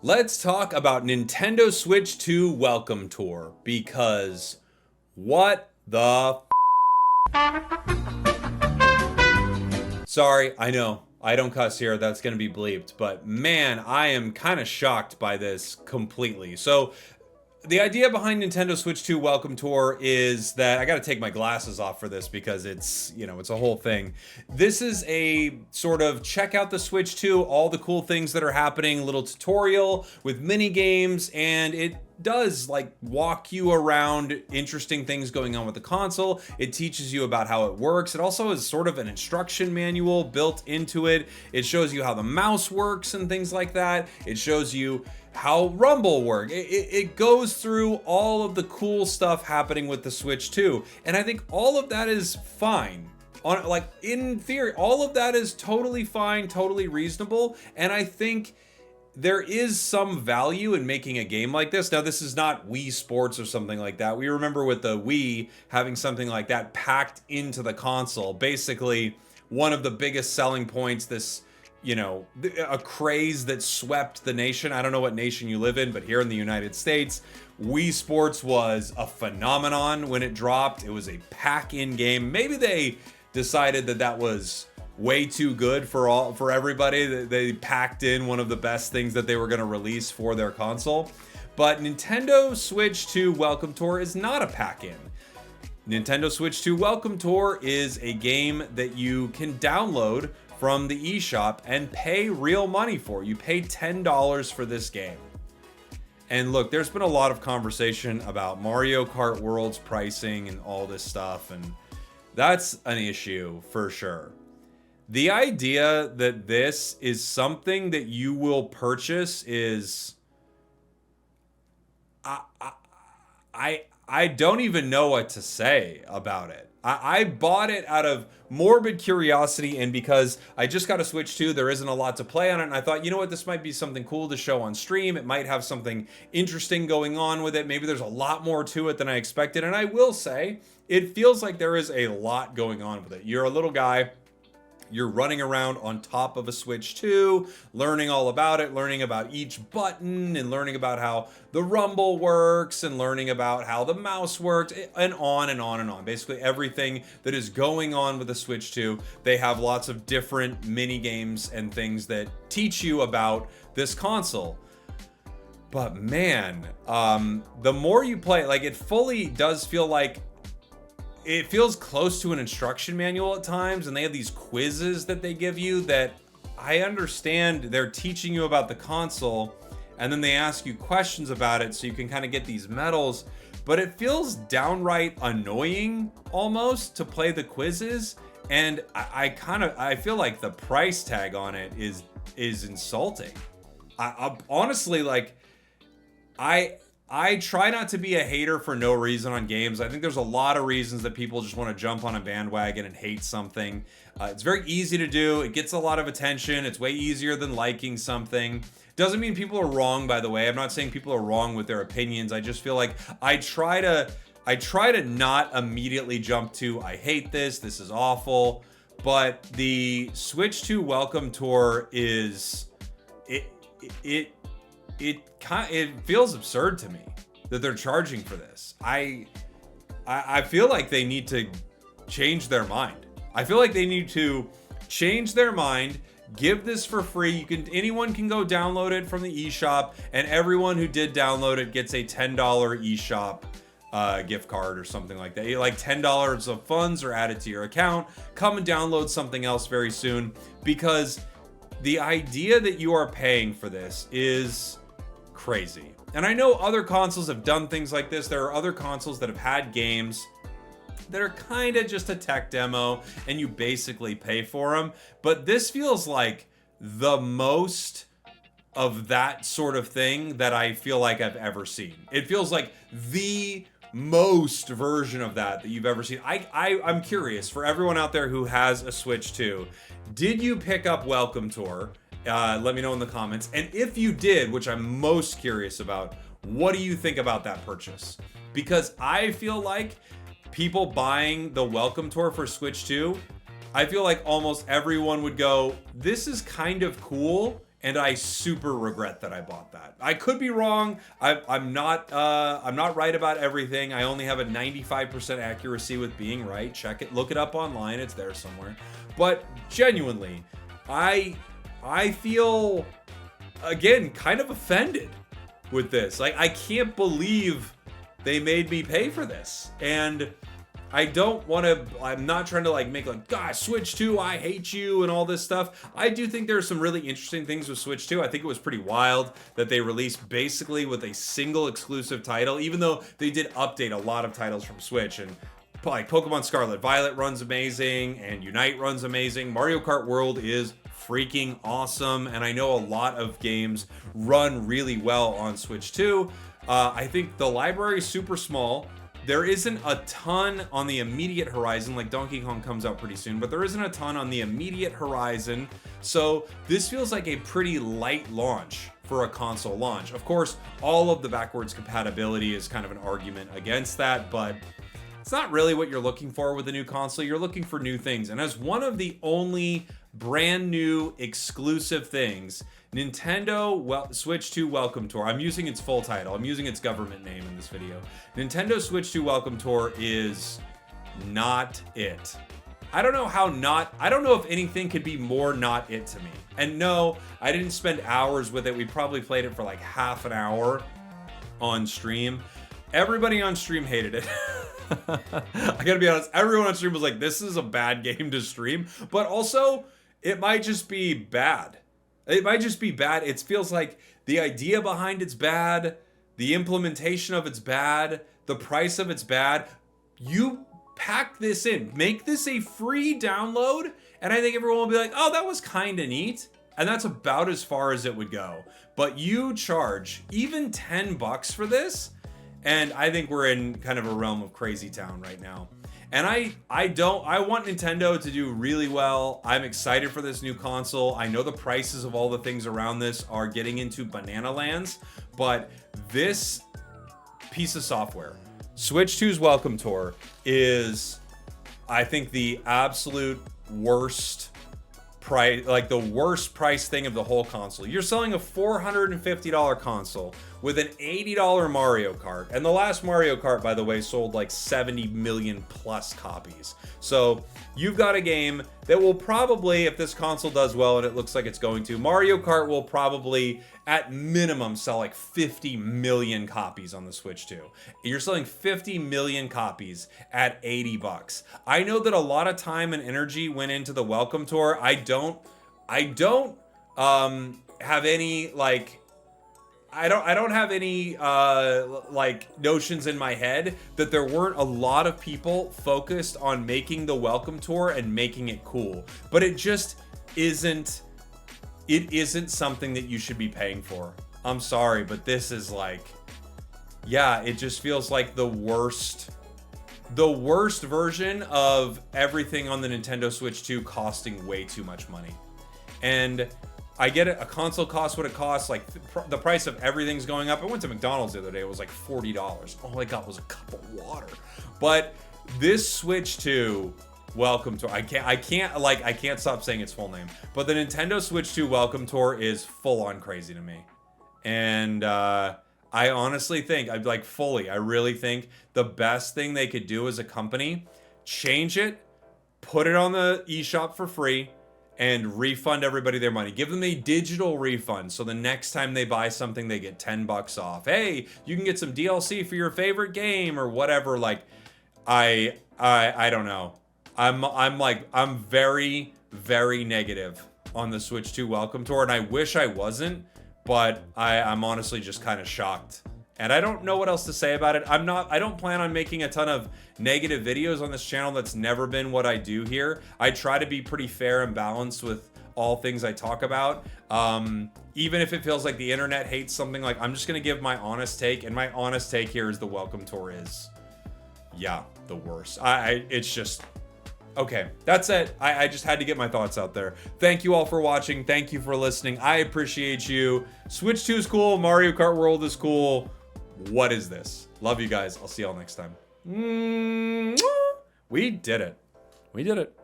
Let's talk about Nintendo Switch 2 Welcome Tour because what the Sorry, I know. I don't cuss here. That's going to be bleeped, but man, I am kind of shocked by this completely. So, the idea behind Nintendo Switch 2 Welcome Tour is that I got to take my glasses off for this because it's a whole thing. This is a sort of check out the Switch 2, all the cool things that are happening, little tutorial with mini games, and it does like walk you around interesting things going on with the console. It teaches you about how it works. It also is sort of an instruction manual built into it. It shows you how the mouse works and things like that. It shows you how Rumble works. It goes through all of the cool stuff happening with the Switch 2. And I think all of that is fine. In theory, all of that is totally fine, totally reasonable. And I think there is some value in making a game like this. Now, this is not Wii Sports or something like that. We remember with the Wii having something like that packed into the console. Basically, one of the biggest selling points, a craze that swept the nation. I don't know what nation you live in, but here in the United States, Wii Sports was a phenomenon when it dropped. It was a pack-in game. Maybe they decided that was way too good for everybody. They packed in one of the best things that they were going to release for their console. But Nintendo Switch 2 Welcome Tour is not a pack-in. Nintendo Switch 2 Welcome Tour is a game that you can download from the eShop and pay real money for. You pay $10 for this game. And look, there's been a lot of conversation about Mario Kart World's pricing and all this stuff, and that's an issue for sure. The idea that this is something that you will purchase is... I don't even know what to say about it. I bought it out of morbid curiosity, and because I just got a Switch 2, there isn't a lot to play on it, and I thought, you know what, this might be something cool to show on stream. It might have something interesting going on with it. Maybe there's a lot more to it than I expected, and I will say, it feels like there is a lot going on with it. You're a little guy. You're running around on top of a Switch 2, learning all about it, learning about each button, and learning about how the rumble works, and learning about how the mouse works, and on and on and on. Basically, everything that is going on with the Switch 2, they have lots of different mini games and things that teach you about this console. But man, the more you play, it fully does feel like it feels close to an instruction manual at times, and they have these quizzes that they give you that I understand they're teaching you about the console, and then they ask you questions about it so you can kind of get these medals, but it feels downright annoying almost to play the quizzes, and I feel like the price tag on it is insulting. I honestly, I try not to be a hater for no reason on games. I think there's a lot of reasons that people just want to jump on a bandwagon and hate something. It's very easy to do. It gets a lot of attention. It's way easier than liking something. Doesn't mean people are wrong, by the way. I'm not saying people are wrong with their opinions. I just feel like I try to not immediately jump to, I hate this is awful. But the Switch 2 Welcome Tour is it feels absurd to me that they're charging for this. I feel like they need to change their mind. I feel like they need to change their mind, give this for free. Anyone can go download it from the eShop, and everyone who did download it gets a $10 eShop gift card or something like that. Like $10 of funds are added to your account. Come and download something else very soon, because the idea that you are paying for this is crazy. And I know other consoles have done things like this. There are other consoles that have had games that are kind of just a tech demo and you basically pay for them. But this feels like the most of that sort of thing that I feel like I've ever seen. It feels like the most version of that you've ever seen. I'm curious, for everyone out there who has a Switch 2, did you pick up Welcome Tour? Let me know in the comments. And if you did, which I'm most curious about, what do you think about that purchase? Because I feel like people buying the Welcome Tour for Switch 2, I feel like almost everyone would go, this is kind of cool. and I super regret that I bought that. I could be wrong. I'm not right about everything. I only have a 95% accuracy with being right. Check it, look it up online. It's there somewhere. But genuinely, I feel, again, kind of offended with this. Like, I can't believe they made me pay for this. And I don't want to, I'm not trying to like make like, God, Switch 2, I hate you and all this stuff. I do think there are some really interesting things with Switch 2. I think it was pretty wild that they released basically with a single exclusive title, even though they did update a lot of titles from Switch. And like Pokemon Scarlet Violet runs amazing, and Unite runs amazing. Mario Kart World is freaking awesome, and I know a lot of games run really well on Switch 2. I think the library is super small. There isn't a ton on the immediate horizon, like Donkey Kong comes out pretty soon, but there isn't a ton on the immediate horizon. So this feels like a pretty light launch for a console launch. Of course, all of the backwards compatibility is kind of an argument against that, but it's not really what you're looking for with a new console. You're looking for new things. And as one of the only brand new exclusive things, Nintendo Switch 2 Welcome Tour. I'm using its full title. I'm using its government name in this video. Nintendo Switch 2 Welcome Tour is not it. I don't know if anything could be more not it to me. And no, I didn't spend hours with it. We probably played it for like half an hour on stream. Everybody on stream hated it. I gotta be honest, everyone on stream was like, this is a bad game to stream. But also, it might just be bad. It might just be bad. It feels like the idea behind it's bad. The implementation of it's bad. The price of it's bad. You pack this in. Make this a free download. And I think everyone will be like, oh, that was kind of neat. And that's about as far as it would go. But you charge even $10 for this. And I think we're in kind of a realm of crazy town right now. And I want Nintendo to do really well. I'm excited for this new console. I know the prices of all the things around this are getting into banana lands, but this piece of software, Switch 2's Welcome Tour, is, I think, the absolute worst price, like the worst price thing of the whole console. You're selling a $450 console with an $80 Mario Kart. And the last Mario Kart, by the way, sold like 70 million plus copies. So you've got a game that will probably, if this console does well, and it looks like it's going to, Mario Kart will probably at minimum sell like 50 million copies on the Switch 2. You're selling 50 million copies at $80. I know that a lot of time and energy went into the Welcome Tour. I don't have any like, I don't have any like notions in my head that there weren't a lot of people focused on making the Welcome Tour and making it cool. But it just isn't, it isn't something that you should be paying for. I'm sorry, but this is like, yeah, it just feels like the worst version of everything on the Nintendo Switch 2 costing way too much money. And I get it, a console costs what it costs, like the price of everything's going up. I went to McDonald's the other day, it was like $40. All I got was a cup of water. But this Switch 2 Welcome Tour, I can't stop saying its full name. But the Nintendo Switch 2 Welcome Tour is full on crazy to me. And I honestly think, I really think the best thing they could do as a company, change it, put it on the eShop for free, and refund everybody their money. Give them a digital refund, so the next time they buy something, they get $10 off. Hey, you can get some DLC for your favorite game or whatever. Like, I don't know. I'm very, very negative on the Switch 2 Welcome Tour, and I wish I wasn't, but I'm honestly just kind of shocked. And I don't know what else to say about it. I don't plan on making a ton of negative videos on this channel. That's never been what I do here. I try to be pretty fair and balanced with all things I talk about. Even if it feels like the internet hates something, like, I'm just gonna give my honest take, and my honest take here is the Welcome Tour is, yeah, the worst. It's just, okay, that's it. I just had to get my thoughts out there. Thank you all for watching. Thank you for listening. I appreciate you. Switch 2 is cool. Mario Kart World is cool. What is this? Love you guys. I'll see y'all next time. We did it. We did it.